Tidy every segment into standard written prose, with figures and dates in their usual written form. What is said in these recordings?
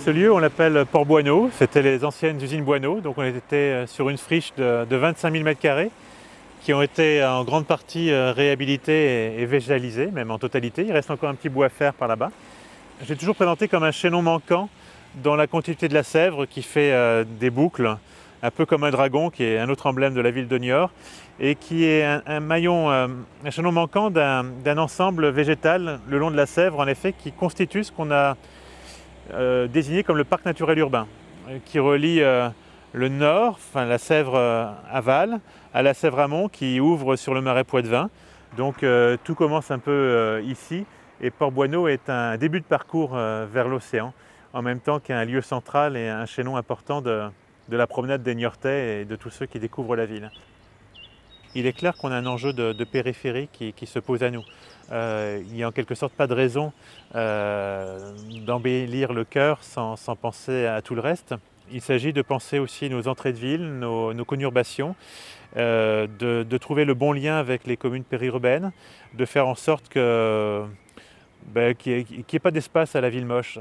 Ce lieu, on l'appelle Port Boineau. C'était les anciennes usines Boineau. Donc on était sur une friche de 25 000 m² qui ont été en grande partie réhabilitées et végétalisées, même en totalité. Il reste encore un petit bout à faire par là-bas. J'ai toujours présenté comme un chaînon manquant dans la continuité de la Sèvre qui fait des boucles, un peu comme un dragon, qui est un autre emblème de la ville de Niort, et qui est un maillon, un chaînon manquant d'un ensemble végétal le long de la Sèvre, en effet, qui constitue ce qu'on a désigné comme le parc naturel urbain, qui relie le nord, enfin la Sèvre aval, à la Sèvre amont, qui ouvre sur le marais Poitevin. Donc tout commence un peu ici, et Port Boineau est un début de parcours vers l'océan, en même temps qu'un lieu central et un chaînon important de la promenade des Niortais et de tous ceux qui découvrent la ville. Il est clair qu'on a un enjeu de périphérie qui se pose à nous. Il n'y a en quelque sorte pas de raison d'embellir le cœur sans penser à tout le reste. Il s'agit de penser aussi nos entrées de ville, nos conurbations, de trouver le bon lien avec les communes périurbaines, de faire en sorte qu'il n'y ait pas d'espace à la ville moche,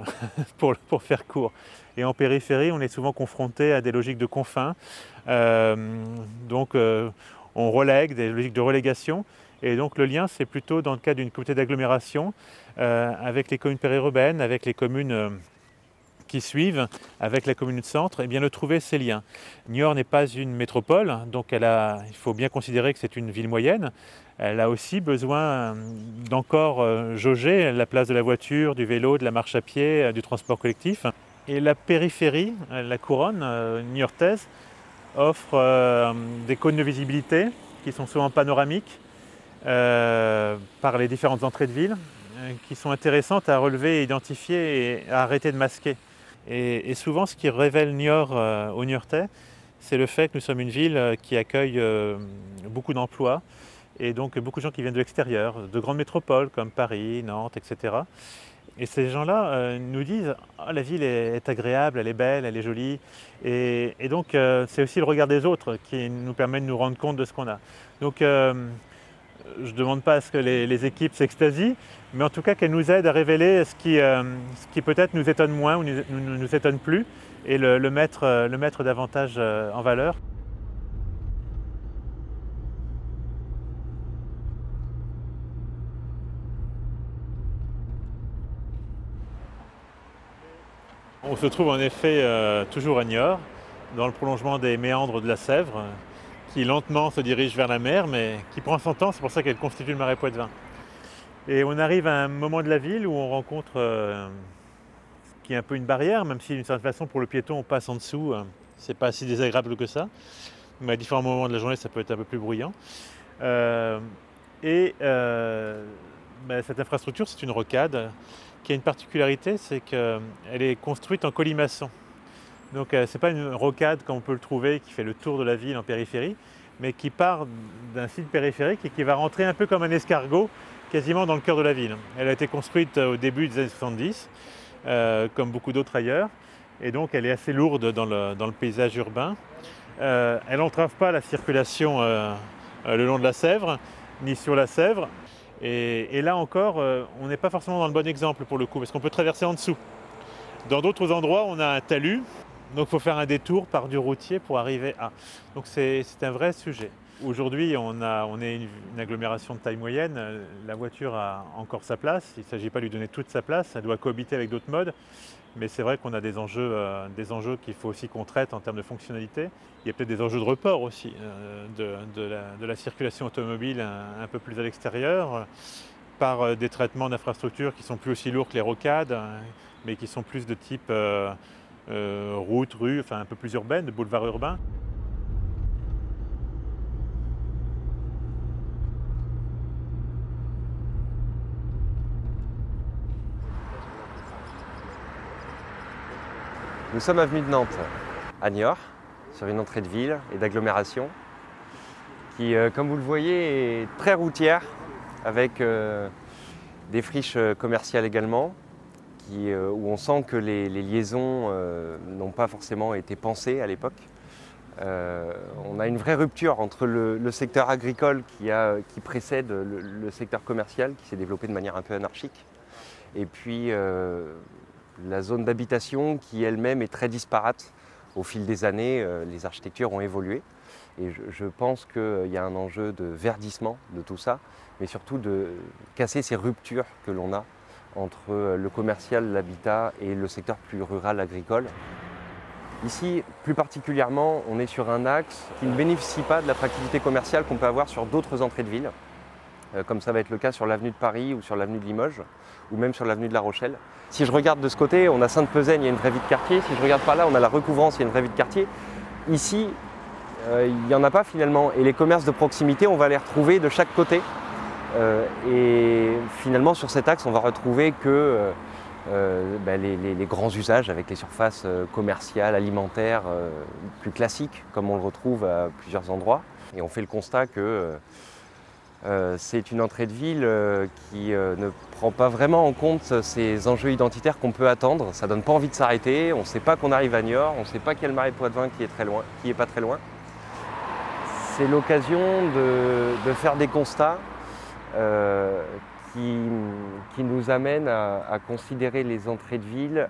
pour faire court. Et en périphérie, on est souvent confronté à des logiques de confins. On relègue, des logiques de relégation. Et donc le lien, c'est plutôt dans le cadre d'une communauté d'agglomération avec les communes périurbaines, avec les communes qui suivent, avec la commune de centre, et bien de trouver ces liens. Niort n'est pas une métropole, donc il faut bien considérer que c'est une ville moyenne. Elle a aussi besoin d'encore jauger la place de la voiture, du vélo, de la marche à pied, du transport collectif. Et la périphérie, la couronne niortaise, offre des cônes de visibilité qui sont souvent panoramiques par les différentes entrées de ville, qui sont intéressantes à relever, identifier et à arrêter de masquer. Et souvent, ce qui révèle Niort aux Niortais, c'est le fait que nous sommes une ville qui accueille beaucoup d'emplois et donc beaucoup de gens qui viennent de l'extérieur, de grandes métropoles comme Paris, Nantes, etc. Et ces gens-là nous disent « la ville est agréable, elle est belle, elle est jolie ». Et donc c'est aussi le regard des autres qui nous permet de nous rendre compte de ce qu'on a. Donc je ne demande pas à ce que les équipes s'extasient, mais en tout cas qu'elles nous aident à révéler ce qui peut-être nous étonne moins ou nous étonne plus, et le mettre davantage en valeur. On se trouve en effet toujours à Niort, dans le prolongement des méandres de la Sèvre, qui lentement se dirige vers la mer, mais qui prend son temps, c'est pour ça qu'elle constitue le marais Poitevin. Et on arrive à un moment de la ville où on rencontre ce qui est un peu une barrière, même si d'une certaine façon pour le piéton on passe en dessous, c'est pas si désagréable que ça, mais à différents moments de la journée ça peut être un peu plus bruyant. Cette infrastructure, c'est une rocade qui a une particularité, c'est qu'elle est construite en colimaçon. Donc ce n'est pas une rocade comme on peut le trouver qui fait le tour de la ville en périphérie, mais qui part d'un site périphérique et qui va rentrer un peu comme un escargot quasiment dans le cœur de la ville. Elle a été construite au début des années 70, comme beaucoup d'autres ailleurs, et donc elle est assez lourde dans le paysage urbain. Elle n'entrave pas la circulation le long de la Sèvre, ni sur la Sèvre. Et là encore, on n'est pas forcément dans le bon exemple pour le coup, parce qu'on peut traverser en dessous. Dans d'autres endroits, on a un talus, donc il faut faire un détour par du routier pour arriver à. Donc c'est un vrai sujet. Aujourd'hui, on est une agglomération de taille moyenne, la voiture a encore sa place, il ne s'agit pas de lui donner toute sa place, elle doit cohabiter avec d'autres modes, mais c'est vrai qu'on a des enjeux qu'il faut aussi qu'on traite en termes de fonctionnalité. Il y a peut-être des enjeux de report aussi, de la circulation automobile un peu plus à l'extérieur, par des traitements d'infrastructures qui sont plus aussi lourds que les rocades, mais qui sont plus de type route, rue, enfin un peu plus urbaine, de boulevard urbain. Nous sommes avenue de Nantes, à Niort, sur une entrée de ville et d'agglomération qui, comme vous le voyez, est très routière, avec des friches commerciales également, où on sent que les liaisons n'ont pas forcément été pensées à l'époque. On a une vraie rupture entre le secteur agricole qui précède le secteur commercial, qui s'est développé de manière un peu anarchique, et puis la zone d'habitation qui elle-même est très disparate. Au fil des années, les architectures ont évolué et je pense qu'il y a un enjeu de verdissement de tout ça, mais surtout de casser ces ruptures que l'on a entre le commercial, l'habitat et le secteur plus rural agricole. Ici, plus particulièrement, on est sur un axe qui ne bénéficie pas de l'attractivité commerciale qu'on peut avoir sur d'autres entrées de ville, comme ça va être le cas sur l'avenue de Paris ou sur l'avenue de Limoges, ou même sur l'avenue de La Rochelle. Si je regarde de ce côté, on a Sainte-Pezaine, il y a une vraie vie de quartier. Si je regarde par là, on a la Recouvrance, il y a une vraie vie de quartier. Ici, il n'y en a pas finalement. Et les commerces de proximité, on va les retrouver de chaque côté. Et finalement, sur cet axe, on va retrouver que les grands usages avec les surfaces commerciales, alimentaires plus classiques, comme on le retrouve à plusieurs endroits. Et on fait le constat que c'est une entrée de ville qui ne prend pas vraiment en compte ces enjeux identitaires qu'on peut attendre. Ça ne donne pas envie de s'arrêter, on ne sait pas qu'on arrive à Niort, on ne sait pas qu'il y a le marais de Poitevin qui est pas très loin. C'est l'occasion de faire des constats qui nous amènent à considérer les entrées de ville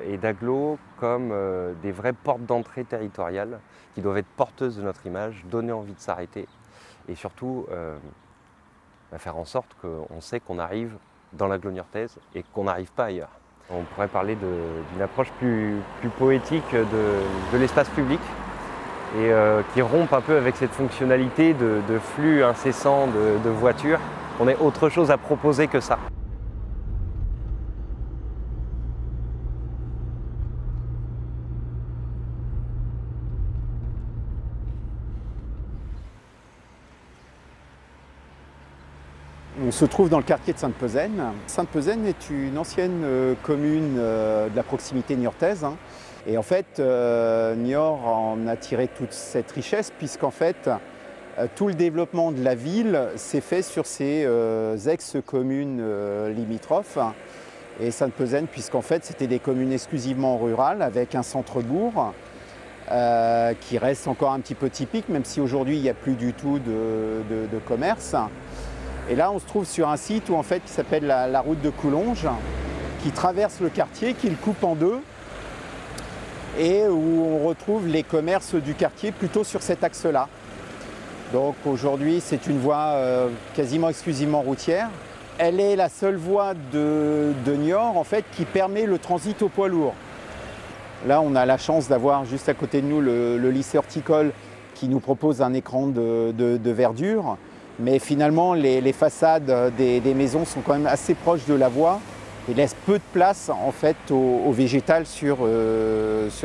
et d'agglos comme des vraies portes d'entrée territoriales qui doivent être porteuses de notre image, donner envie de s'arrêter. Et surtout, faire en sorte qu'on sait qu'on arrive dans l'agglo niortaise et qu'on n'arrive pas ailleurs. On pourrait parler d'une approche plus poétique de l'espace public et qui rompe un peu avec cette fonctionnalité de flux incessant de voitures. On ait autre chose à proposer que ça. On se trouve dans le quartier de Sainte-Pezaine. Sainte-Pezaine est une ancienne commune de la proximité niortaise. Et en fait, Niort en a tiré toute cette richesse puisqu'en fait, tout le développement de la ville s'est fait sur ces ex-communes limitrophes. Et Sainte-Pezaine, puisqu'en fait, c'était des communes exclusivement rurales avec un centre-bourg qui reste encore un petit peu typique, même si aujourd'hui, il n'y a plus du tout de commerce. Et là, on se trouve sur un site où, en fait, qui s'appelle la route de Coulonges, qui traverse le quartier, qui le coupe en deux, et où on retrouve les commerces du quartier plutôt sur cet axe-là. Donc aujourd'hui, c'est une voie quasiment exclusivement routière. Elle est la seule voie de Niort, en fait, qui permet le transit au poids lourd. Là, on a la chance d'avoir juste à côté de nous le lycée horticole qui nous propose un écran de verdure. Mais finalement, les façades des maisons sont quand même assez proches de la voie et laissent peu de place en fait au végétal sur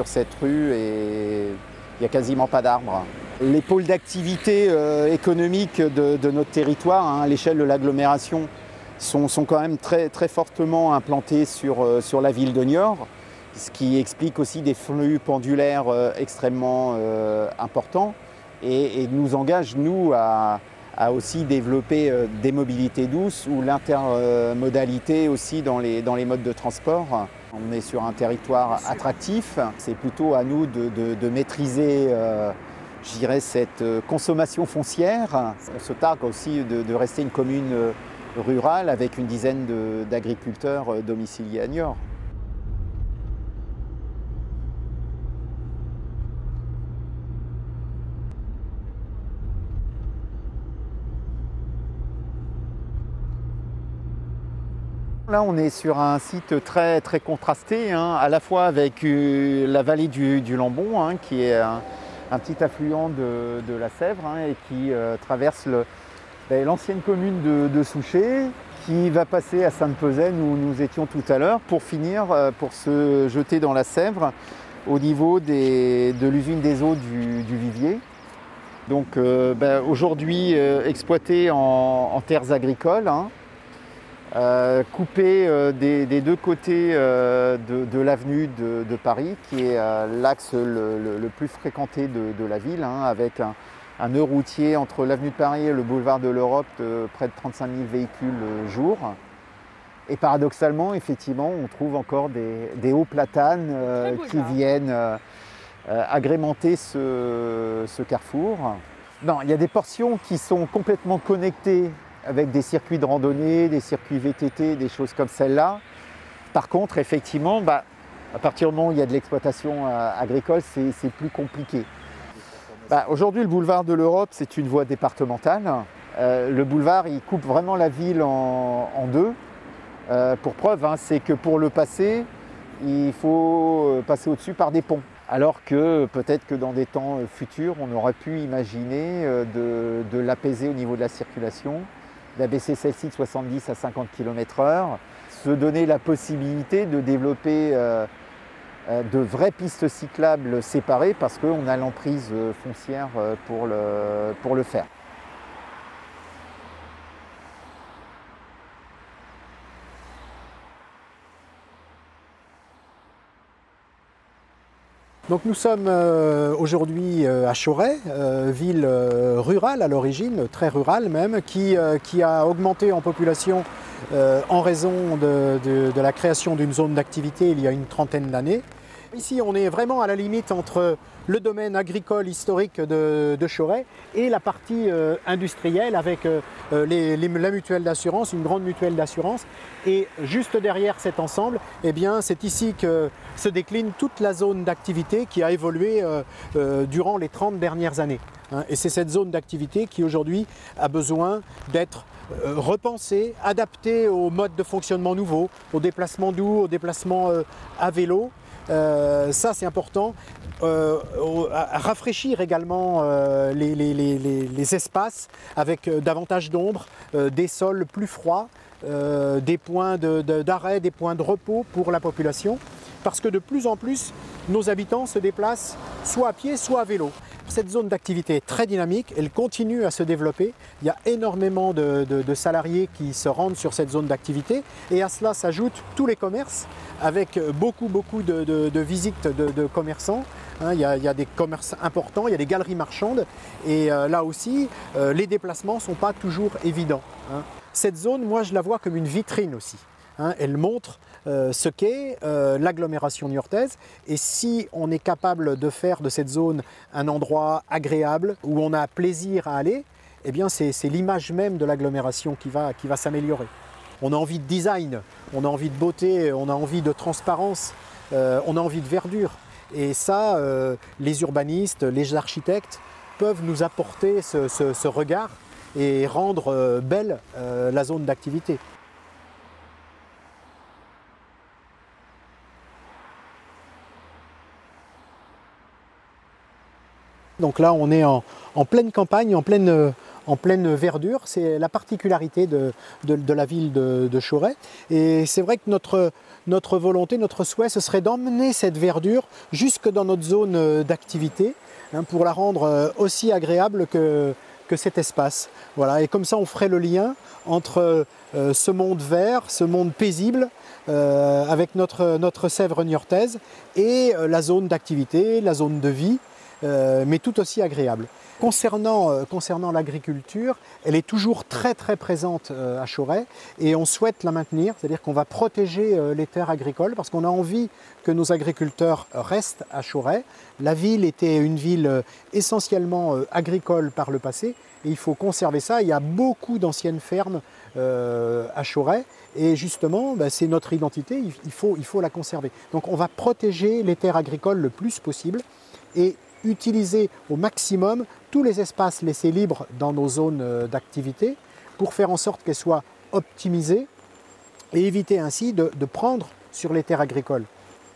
cette rue et il n'y a quasiment pas d'arbres. Les pôles d'activité économique de notre territoire, à l'échelle de l'agglomération, sont quand même très fortement implantés sur la ville de Niort, ce qui explique aussi des flux pendulaires extrêmement importants et nous engage, nous, à aussi développer des mobilités douces ou l'intermodalité aussi dans les modes de transport. On est sur un territoire attractif, c'est plutôt à nous de maîtriser je dirais, cette consommation foncière. On se targue aussi de rester une commune rurale avec une dizaine d'agriculteurs domiciliés à Niort. Là, on est sur un site très contrasté, à la fois avec la vallée du Lambon, qui est un petit affluent de la Sèvre et qui traverse l'ancienne commune de Souchet, qui va passer à Sainte-Pezaine où nous étions tout à l'heure pour finir, pour se jeter dans la Sèvre au niveau de l'usine des eaux du Vivier. Donc aujourd'hui exploité en terres agricoles. Coupé des deux côtés de l'avenue de Paris, qui est l'axe le plus fréquenté de la ville, avec un nœud routier entre l'avenue de Paris et le boulevard de l'Europe de près de 35 000 véhicules jour. Et paradoxalement, effectivement, on trouve encore des hauts platanes qui viennent agrémenter ce carrefour. Non, il y a des portions qui sont complètement connectées avec des circuits de randonnée, des circuits VTT, des choses comme celle-là. Par contre, effectivement, à partir du moment où il y a de l'exploitation agricole, c'est plus compliqué. Aujourd'hui, le boulevard de l'Europe, c'est une voie départementale. Le boulevard, il coupe vraiment la ville en deux. Pour preuve, c'est que pour le passer, il faut passer au-dessus par des ponts. Alors que peut-être que dans des temps futurs, on aurait pu imaginer de l'apaiser au niveau de la circulation, d'abaisser celle-ci de 70 à 50 km/h, se donner la possibilité de développer de vraies pistes cyclables séparées parce qu'on a l'emprise foncière pour le faire. Donc nous sommes aujourd'hui à Chauray, ville rurale à l'origine, très rurale même, qui a augmenté en population en raison de la création d'une zone d'activité il y a une trentaine d'années. Ici on est vraiment à la limite entre le domaine agricole historique de Chauray et la partie industrielle avec la mutuelle d'assurance, une grande mutuelle d'assurance. Et juste derrière cet ensemble, c'est ici que se décline toute la zone d'activité qui a évolué durant les 30 dernières années. Et c'est cette zone d'activité qui aujourd'hui a besoin d'être repensée, adaptée aux modes de fonctionnement nouveaux, aux déplacements doux, aux déplacements à vélo. Ça c'est important, à rafraîchir également les espaces avec davantage d'ombre, des sols plus froids, des points d'arrêt, des points de repos pour la population, parce que de plus en plus nos habitants se déplacent soit à pied, soit à vélo. Cette zone d'activité est très dynamique, elle continue à se développer. Il y a énormément de salariés qui se rendent sur cette zone d'activité et à cela s'ajoutent tous les commerces avec beaucoup de visites de commerçants. Il y a des commerces importants, il y a des galeries marchandes et là aussi les déplacements ne sont pas toujours évidents. Cette zone, moi je la vois comme une vitrine aussi. Elle montre ce qu'est l'agglomération niortaise et si on est capable de faire de cette zone un endroit agréable où on a plaisir à aller, c'est l'image même de l'agglomération qui va s'améliorer. On a envie de design, on a envie de beauté, on a envie de transparence, on a envie de verdure et ça, les urbanistes, les architectes peuvent nous apporter ce regard et rendre belle la zone d'activité. Donc là, on est en pleine campagne, en pleine verdure. C'est la particularité de la ville de Chauray. Et c'est vrai que notre volonté, notre souhait, ce serait d'emmener cette verdure jusque dans notre zone d'activité pour la rendre aussi agréable que cet espace. Voilà. Et comme ça, on ferait le lien entre ce monde vert, ce monde paisible, avec notre Sèvre niortaise et la zone d'activité, la zone de vie, mais tout aussi agréable. Concernant l'agriculture, elle est toujours très présente à Chauray et on souhaite la maintenir, c'est-à-dire qu'on va protéger les terres agricoles parce qu'on a envie que nos agriculteurs restent à Chauray. La ville était une ville essentiellement agricole par le passé et il faut conserver ça. Il y a beaucoup d'anciennes fermes à Chauray et justement c'est notre identité, il faut la conserver. Donc on va protéger les terres agricoles le plus possible et utiliser au maximum tous les espaces laissés libres dans nos zones d'activité pour faire en sorte qu'elles soient optimisées et éviter ainsi de prendre sur les terres agricoles.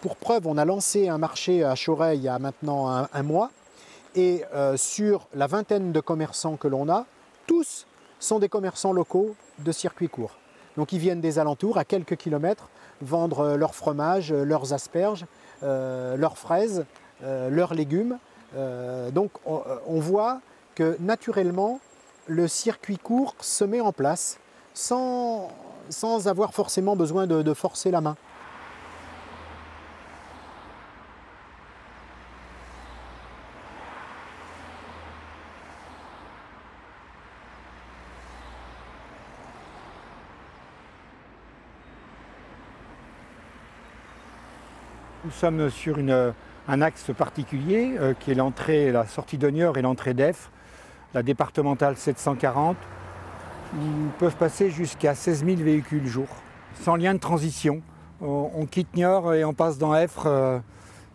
Pour preuve, on a lancé un marché à Chauray il y a maintenant un mois et sur la vingtaine de commerçants que l'on a, tous sont des commerçants locaux de circuit court. Donc ils viennent des alentours à quelques kilomètres vendre leurs fromages, leurs asperges, leurs fraises, leurs légumes. Donc on voit que naturellement le circuit court se met en place sans avoir forcément besoin de forcer la main. Nous sommes sur un axe particulier qui est l'entrée, la sortie de Niort et l'entrée d'Effre, la départementale 740, où peuvent passer jusqu'à 16 000 véhicules jour, sans lien de transition On quitte Niort et on passe dans Effre.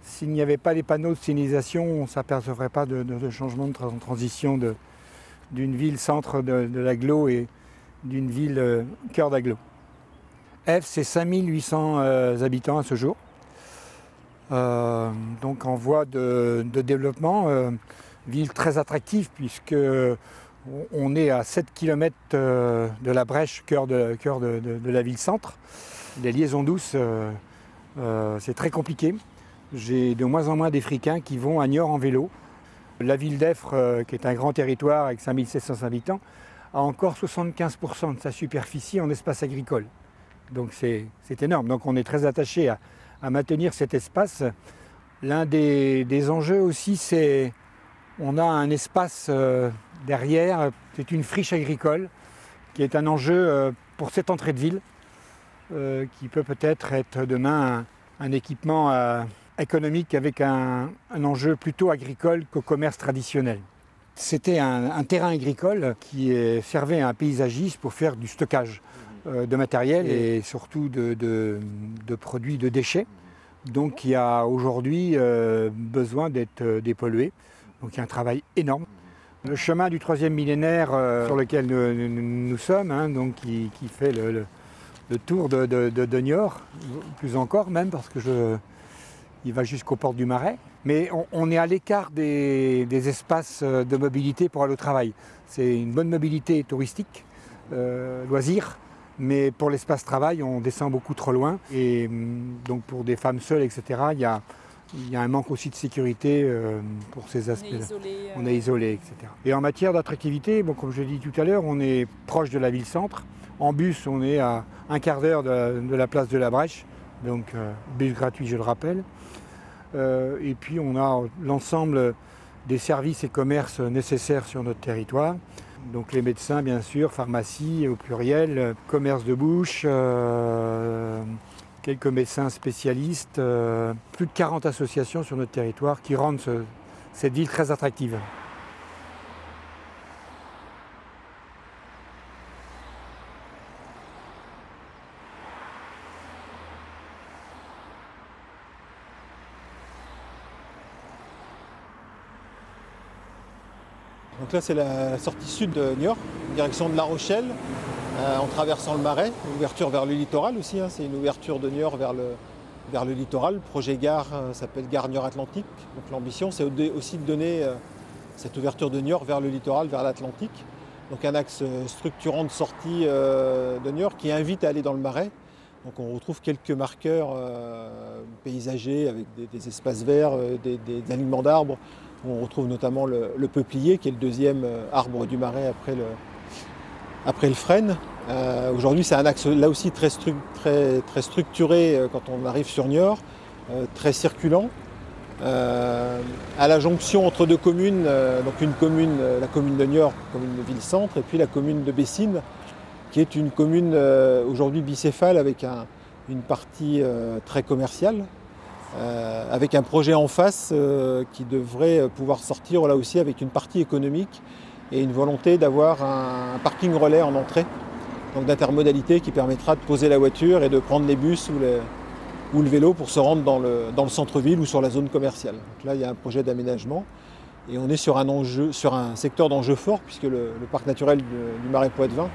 S'il n'y avait pas les panneaux de signalisation, on ne s'apercevrait pas de changement de transition d'une ville centre de l'agglo et d'une ville cœur d'agglo. Effre, c'est 5800 habitants à ce jour. Donc en voie de développement, ville très attractive puisque on est à 7 km de la Brèche, cœur de la ville-centre. Les liaisons douces, c'est très compliqué. J'ai de moins en moins d'Effricains qui vont à Niort en vélo. La ville d'Effre, qui est un grand territoire avec 5700 habitants, a encore 75% de sa superficie en espace agricole. Donc c'est énorme. Donc on est très attaché à maintenir cet espace. L'un des enjeux aussi, c'est on a un espace derrière, c'est une friche agricole qui est un enjeu pour cette entrée de ville qui peut peut-être être demain un équipement économique avec un enjeu plutôt agricole qu'au commerce traditionnel. C'était un terrain agricole qui servait à un paysagiste pour faire du stockage de matériel et surtout de produits de déchets. Donc il y a aujourd'hui besoin d'être dépollué. Donc il y a un travail énorme. Le chemin du 3e millénaire sur lequel nous sommes, hein, donc qui fait le tour de Niort, plus encore même parce que il va jusqu'aux portes du Marais. Mais on est à l'écart des espaces de mobilité pour aller au travail. C'est une bonne mobilité touristique, loisir, mais pour l'espace travail, on descend beaucoup trop loin. Et donc pour des femmes seules, etc., il y a un manque aussi de sécurité pour ces aspects-là. On est isolé, etc. Et en matière d'attractivité, bon, comme je l'ai dit tout à l'heure, on est proche de la ville-centre. En bus, on est à un quart d'heure de la place de la Brèche, donc bus gratuit, je le rappelle. Et puis on a l'ensemble des services et commerces nécessaires sur notre territoire. Donc les médecins, bien sûr, pharmacie au pluriel, commerce de bouche, quelques médecins spécialistes, plus de 40 associations sur notre territoire qui rendent cette ville très attractive. Donc là c'est la sortie sud de Niort, direction de La Rochelle, en traversant le Marais, une ouverture vers le littoral aussi, hein, c'est une ouverture de Niort vers le littoral. Le projet gare s'appelle Gare Niort Atlantique, donc l'ambition c'est aussi de donner cette ouverture de Niort vers le littoral, vers l'Atlantique. Donc un axe structurant de sortie de Niort qui invite à aller dans le Marais. Donc on retrouve quelques marqueurs paysagers avec des espaces verts, des alignements d'arbres. On retrouve notamment le peuplier qui est le deuxième arbre du Marais après le frêne. Aujourd'hui c'est un axe là aussi très structuré quand on arrive sur Niort, très circulant. À la jonction entre deux communes, donc une commune, la commune de Niort, commune de ville-centre, et puis la commune de Bessines, qui est une commune aujourd'hui bicéphale avec une partie très commerciale, avec un projet en face qui devrait pouvoir sortir là aussi avec une partie économique et une volonté d'avoir un parking relais en entrée, donc d'intermodalité qui permettra de poser la voiture et de prendre les bus ou le vélo pour se rendre dans le centre-ville ou sur la zone commerciale. Donc là il y a un projet d'aménagement et on est sur un secteur d'enjeu fort puisque le parc naturel du Marais Poitevin,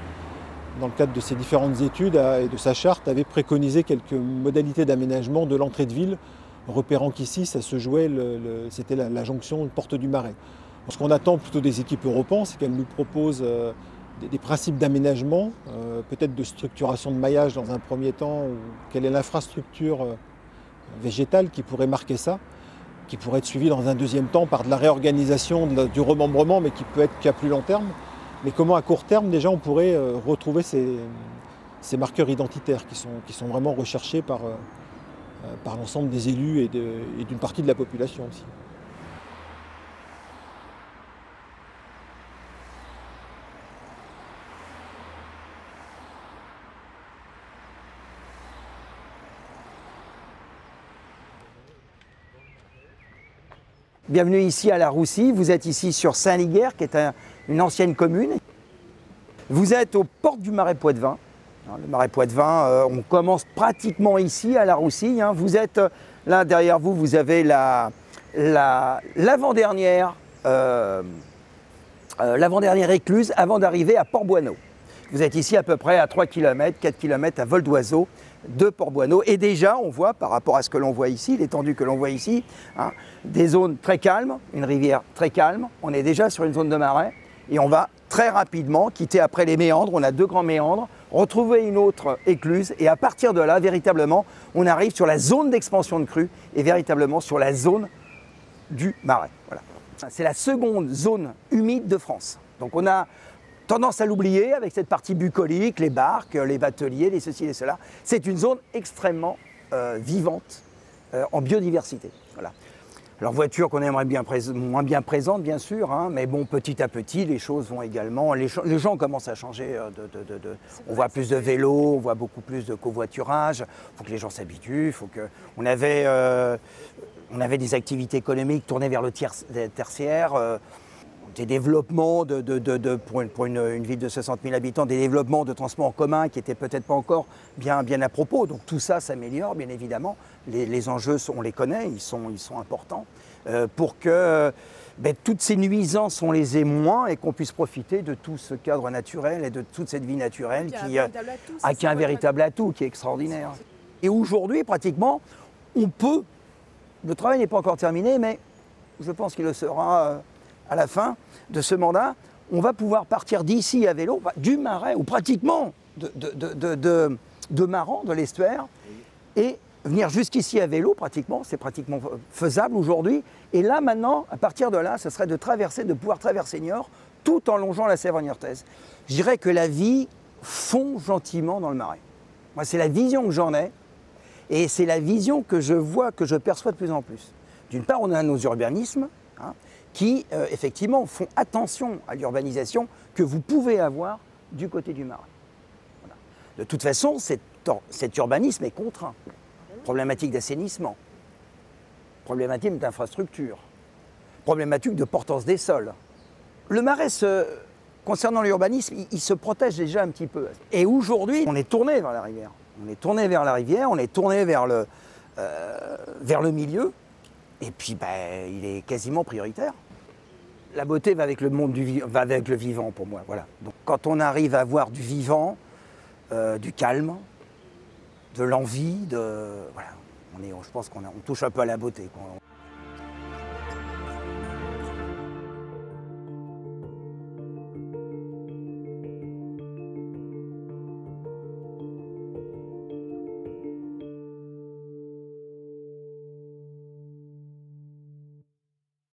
dans le cadre de ses différentes études et de sa charte, avait préconisé quelques modalités d'aménagement de l'entrée de ville, repérant qu'ici, ça se jouait, c'était la jonction Porte du Marais. Ce qu'on attend plutôt des équipes Europan, c'est qu'elles nous proposent des principes d'aménagement, peut-être de structuration de maillage dans un premier temps, ou quelle est l'infrastructure végétale qui pourrait marquer ça, qui pourrait être suivie dans un deuxième temps par de la réorganisation, du remembrement, mais qui peut être qu'à plus long terme. Mais comment à court terme, déjà, on pourrait retrouver ces marqueurs identitaires qui sont vraiment recherchés par l'ensemble des élus et d'une partie de la population aussi. Bienvenue ici à La Roussie, vous êtes ici sur Saint-Liguer qui est une ancienne commune. Vous êtes aux portes du Marais Poitevin Le Marais Poitevin, on commence pratiquement ici à la Roussille. Vous êtes là derrière vous, vous avez l'avant-dernière écluse avant d'arriver à Port-Boineau. Vous êtes ici à peu près à 3 km, 4 km à vol d'oiseau de Port-Boineau. Et déjà, on voit, par rapport à ce que l'on voit ici, l'étendue que l'on voit ici, des zones très calmes, une rivière très calme. On est déjà sur une zone de marais et on va très rapidement quitter après les méandres. On a 2 grands méandres, retrouver une autre écluse et à partir de là, véritablement, on arrive sur la zone d'expansion de crue et véritablement sur la zone du marais. Voilà. C'est la seconde zone humide de France. Donc on a tendance à l'oublier avec cette partie bucolique, les barques, les bateliers, les ceci, les cela. C'est une zone extrêmement vivante en biodiversité. Voilà. Alors voiture qu'on aimerait moins bien présente bien sûr, mais bon petit à petit les choses vont également, les gens commencent à changer, on voit plus de vélos, on voit beaucoup plus de covoiturage, il faut que les gens s'habituent, on avait des activités économiques tournées vers le tertiaire, des développements pour une ville de 60 000 habitants, des développements de transport en commun qui n'étaient peut-être pas encore bien à propos. Donc tout ça s'améliore, bien évidemment. Les enjeux, on les connaît, ils sont importants pour que toutes ces nuisances, on les ait moins et qu'on puisse profiter de tout ce cadre naturel et de toute cette vie naturelle qui a un véritable atout, qui est extraordinaire. Et aujourd'hui, pratiquement, le travail n'est pas encore terminé, mais je pense qu'il le sera à la fin de ce mandat, on va pouvoir partir d'ici à vélo, du Marais, ou pratiquement de Maran, de l'estuaire, et venir jusqu'ici à vélo, c'est pratiquement faisable aujourd'hui. Et là, maintenant, à partir de là, ce serait de pouvoir traverser Niort, tout en longeant la Sèvre niortaise. Je dirais que la vie fond gentiment dans le Marais. Moi, c'est la vision que j'en ai, et c'est la vision que je vois, que je perçois de plus en plus. D'une part, on a nos urbanismes, qui, effectivement, font attention à l'urbanisation que vous pouvez avoir du côté du Marais. Voilà. De toute façon, cet urbanisme est contraint. Problématique d'assainissement, problématique d'infrastructure, problématique de portance des sols. Le Marais, concernant l'urbanisme, il se protège déjà un petit peu. Et aujourd'hui, on est tourné vers la rivière. On est tourné vers la rivière, on est tourné vers le milieu. Et puis, il est quasiment prioritaire. La beauté va avec le monde va avec le vivant pour moi. Voilà. Donc, quand on arrive à avoir du vivant, du calme, de l'envie, voilà, je pense qu'on touche un peu à la beauté, quoi.